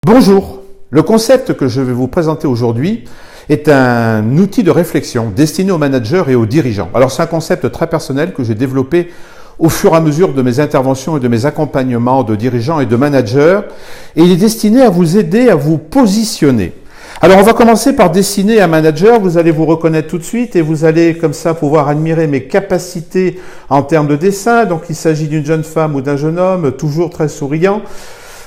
Bonjour, le concept que je vais vous présenter aujourd'hui est un outil de réflexion destiné aux managers et aux dirigeants. Alors c'est un concept très personnel que j'ai développé au fur et à mesure de mes interventions et de mes accompagnements de dirigeants et de managers, et il est destiné à vous aider à vous positionner. Alors on va commencer par dessiner un manager, vous allez vous reconnaître tout de suite et vous allez comme ça pouvoir admirer mes capacités en termes de dessin. Donc il s'agit d'une jeune femme ou d'un jeune homme, toujours très souriant,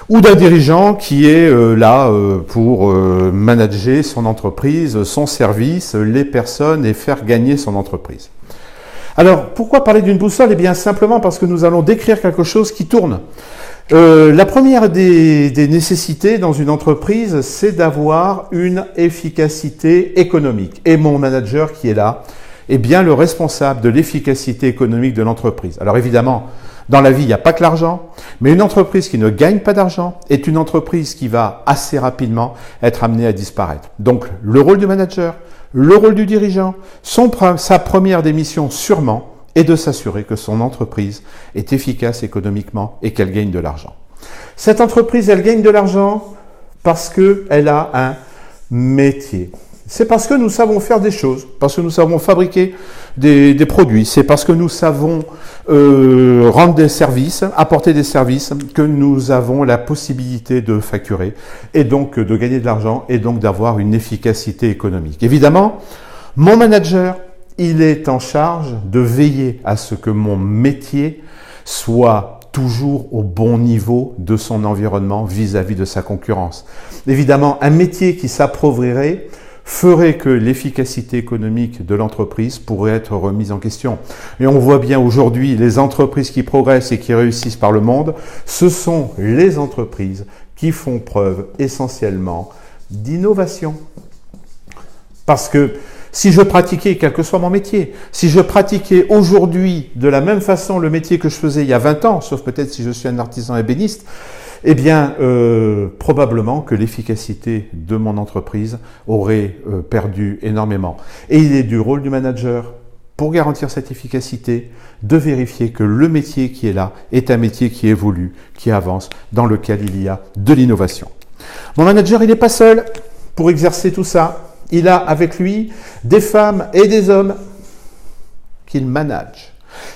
ou d'un dirigeant qui est là pour manager son entreprise, son service, les personnes et faire gagner son entreprise. Alors, pourquoi parler d'une boussole? Eh bien, simplement parce que nous allons décrire quelque chose qui tourne. La première des nécessités dans une entreprise, c'est d'avoir une efficacité économique. Et mon manager qui est là est bien le responsable de l'efficacité économique de l'entreprise. Alors évidemment, dans la vie, il n'y a pas que l'argent, mais une entreprise qui ne gagne pas d'argent est une entreprise qui va assez rapidement être amenée à disparaître. Donc, le rôle du manager, le rôle du dirigeant, sa première des missions sûrement est de s'assurer que son entreprise est efficace économiquement et qu'elle gagne de l'argent. Cette entreprise, elle gagne de l'argent parce qu'elle a un métier. C'est parce que nous savons faire des choses, parce que nous savons fabriquer des produits, c'est parce que nous savons rendre des services, apporter des services, que nous avons la possibilité de facturer et donc de gagner de l'argent et donc d'avoir une efficacité économique. Évidemment, mon manager, il est en charge de veiller à ce que mon métier soit toujours au bon niveau de son environnement vis-à-vis de sa concurrence. Évidemment, un métier qui s'appauvrirait ferait que l'efficacité économique de l'entreprise pourrait être remise en question. Et on voit bien aujourd'hui les entreprises qui progressent et qui réussissent par le monde, ce sont les entreprises qui font preuve essentiellement d'innovation. Parce que si je pratiquais, quel que soit mon métier, si je pratiquais aujourd'hui de la même façon le métier que je faisais il y a 20 ans, sauf peut-être si je suis un artisan ébéniste, eh bien, probablement que l'efficacité de mon entreprise aurait perdu énormément. Et il est du rôle du manager, pour garantir cette efficacité, de vérifier que le métier qui est là est un métier qui évolue, qui avance, dans lequel il y a de l'innovation. Mon manager, il n'est pas seul pour exercer tout ça. Il a avec lui des femmes et des hommes qu'il manage.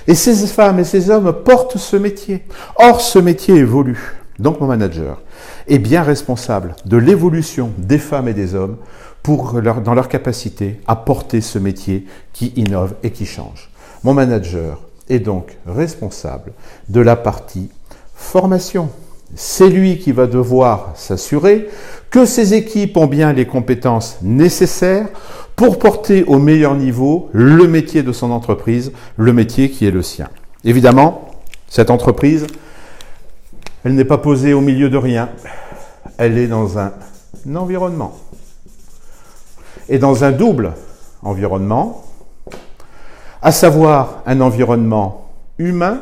Et ces femmes et ces hommes portent ce métier. Or, ce métier évolue. Donc mon manager est bien responsable de l'évolution des femmes et des hommes dans leur capacité à porter ce métier qui innove et qui change. Mon manager est donc responsable de la partie formation. C'est lui qui va devoir s'assurer que ses équipes ont bien les compétences nécessaires pour porter au meilleur niveau le métier de son entreprise, le métier qui est le sien. Évidemment, cette entreprise, elle n'est pas posée au milieu de rien, elle est dans un environnement. Et dans un double environnement, à savoir un environnement humain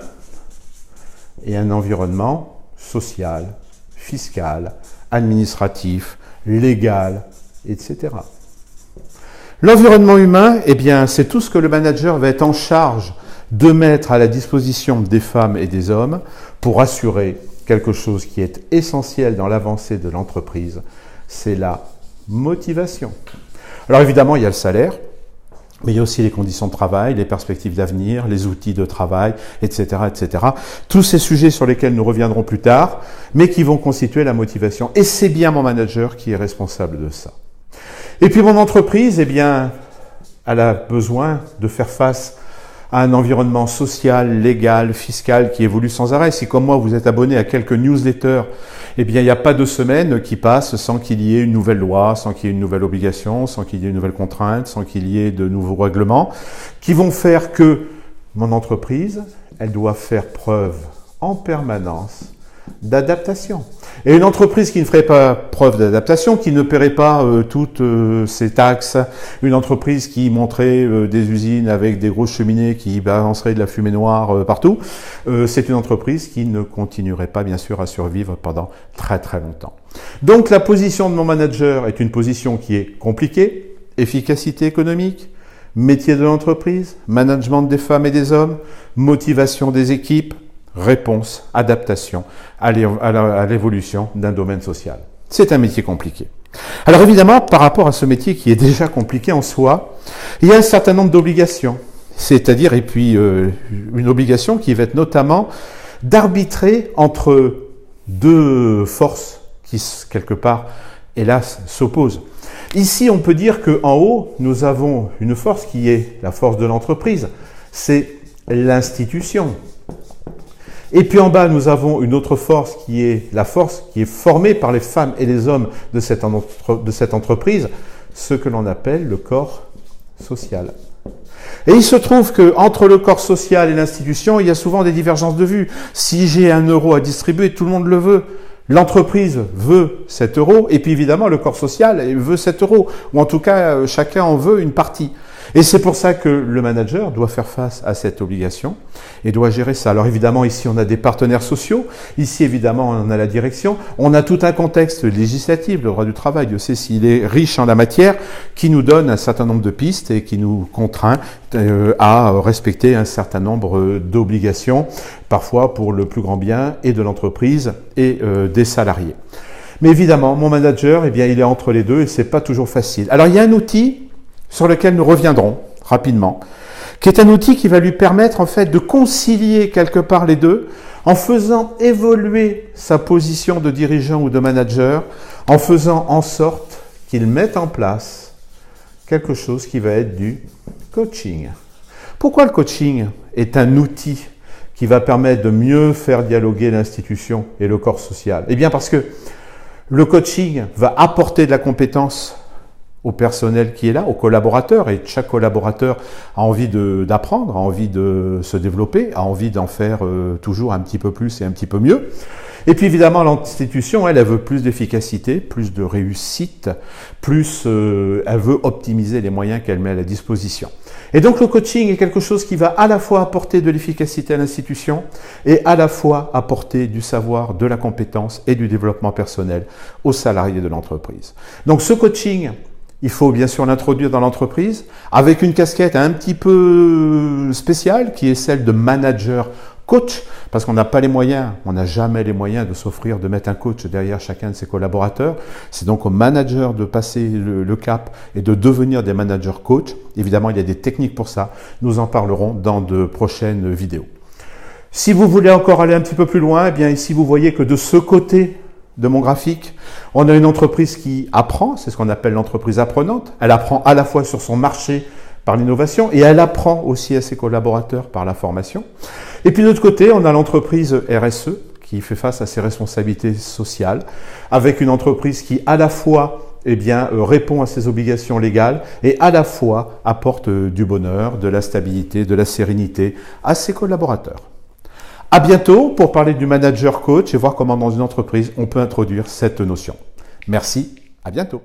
et un environnement social, fiscal, administratif, légal, etc. L'environnement humain, eh bien, c'est tout ce que le manager va être en charge de mettre à la disposition des femmes et des hommes pour assurer quelque chose qui est essentiel dans l'avancée de l'entreprise, c'est la motivation. Alors évidemment, il y a le salaire, mais il y a aussi les conditions de travail, les perspectives d'avenir, les outils de travail, etc., etc. Tous ces sujets sur lesquels nous reviendrons plus tard, mais qui vont constituer la motivation. Et c'est bien mon manager qui est responsable de ça. Et puis mon entreprise, eh bien, elle a besoin de faire face à un environnement social, légal, fiscal qui évolue sans arrêt. Si comme moi vous êtes abonné à quelques newsletters, eh bien il n'y a pas de semaine qui passe sans qu'il y ait une nouvelle loi, sans qu'il y ait une nouvelle obligation, sans qu'il y ait une nouvelle contrainte, sans qu'il y ait de nouveaux règlements qui vont faire que mon entreprise, elle doit faire preuve en permanence d'adaptation. Et une entreprise qui ne ferait pas preuve d'adaptation, qui ne paierait pas toutes ses taxes, une entreprise qui montrait des usines avec des grosses cheminées qui balanceraient de la fumée noire partout, c'est une entreprise qui ne continuerait pas bien sûr à survivre pendant très très longtemps. Donc la position de mon manager est une position qui est compliquée, efficacité économique, métier de l'entreprise, management des femmes et des hommes, motivation des équipes, réponse, adaptation à l'évolution d'un domaine social. C'est un métier compliqué. Alors évidemment, par rapport à ce métier qui est déjà compliqué en soi, il y a un certain nombre d'obligations. C'est-à-dire, et puis une obligation qui va être notamment d'arbitrer entre deux forces qui, quelque part, hélas, s'opposent. Ici, on peut dire qu'en haut, nous avons une force qui est la force de l'entreprise. C'est l'institution. Et puis en bas, nous avons une autre force qui est la force qui est formée par les femmes et les hommes de cette entreprise, ce que l'on appelle le corps social. Et il se trouve qu'entre le corps social et l'institution, il y a souvent des divergences de vues. Si j'ai 1 euro à distribuer, tout le monde le veut. L'entreprise veut 7 euros, et puis évidemment le corps social veut 7 euros, ou en tout cas chacun en veut une partie. Et c'est pour ça que le manager doit faire face à cette obligation et doit gérer ça. Alors évidemment, ici on a des partenaires sociaux, ici évidemment on a la direction, on a tout un contexte législatif, le droit du travail, Dieu sait s'il est riche en la matière, qui nous donne un certain nombre de pistes et qui nous contraint à respecter un certain nombre d'obligations, parfois pour le plus grand bien et de l'entreprise et des salariés. Mais évidemment, mon manager, eh bien, il est entre les deux et c'est pas toujours facile. Alors il y a un outil sur lequel nous reviendrons rapidement, qui est un outil qui va lui permettre en fait de concilier quelque part les deux, en faisant évoluer sa position de dirigeant ou de manager, en faisant en sorte qu'il mette en place quelque chose qui va être du coaching. Pourquoi le coaching est un outil qui va permettre de mieux faire dialoguer l'institution et le corps social? Eh bien parce que le coaching va apporter de la compétence au personnel qui est là, aux collaborateurs, et chaque collaborateur a envie d'apprendre, a envie de se développer, a envie d'en faire toujours un petit peu plus et un petit peu mieux. Et puis évidemment, l'institution, elle veut plus d'efficacité, plus de réussite, plus elle veut optimiser les moyens qu'elle met à la disposition. Et donc le coaching est quelque chose qui va à la fois apporter de l'efficacité à l'institution et à la fois apporter du savoir, de la compétence et du développement personnel aux salariés de l'entreprise. Donc ce coaching, il faut bien sûr l'introduire dans l'entreprise avec une casquette un petit peu spéciale qui est celle de manager coach, parce qu'on n'a pas les moyens, on n'a jamais les moyens de s'offrir, de mettre un coach derrière chacun de ses collaborateurs. C'est donc au manager de passer le cap et de devenir des managers coach. Évidemment, il y a des techniques pour ça. Nous en parlerons dans de prochaines vidéos. Si vous voulez encore aller un petit peu plus loin, eh bien ici vous voyez que de ce côté de mon graphique, on a une entreprise qui apprend, c'est ce qu'on appelle l'entreprise apprenante. Elle apprend à la fois sur son marché par l'innovation et elle apprend aussi à ses collaborateurs par la formation. Et puis de l'autre côté, on a l'entreprise RSE qui fait face à ses responsabilités sociales avec une entreprise qui à la fois répond à ses obligations légales et à la fois apporte du bonheur, de la stabilité, de la sérénité à ses collaborateurs. À bientôt pour parler du manager coach et voir comment dans une entreprise on peut introduire cette notion. Merci, à bientôt.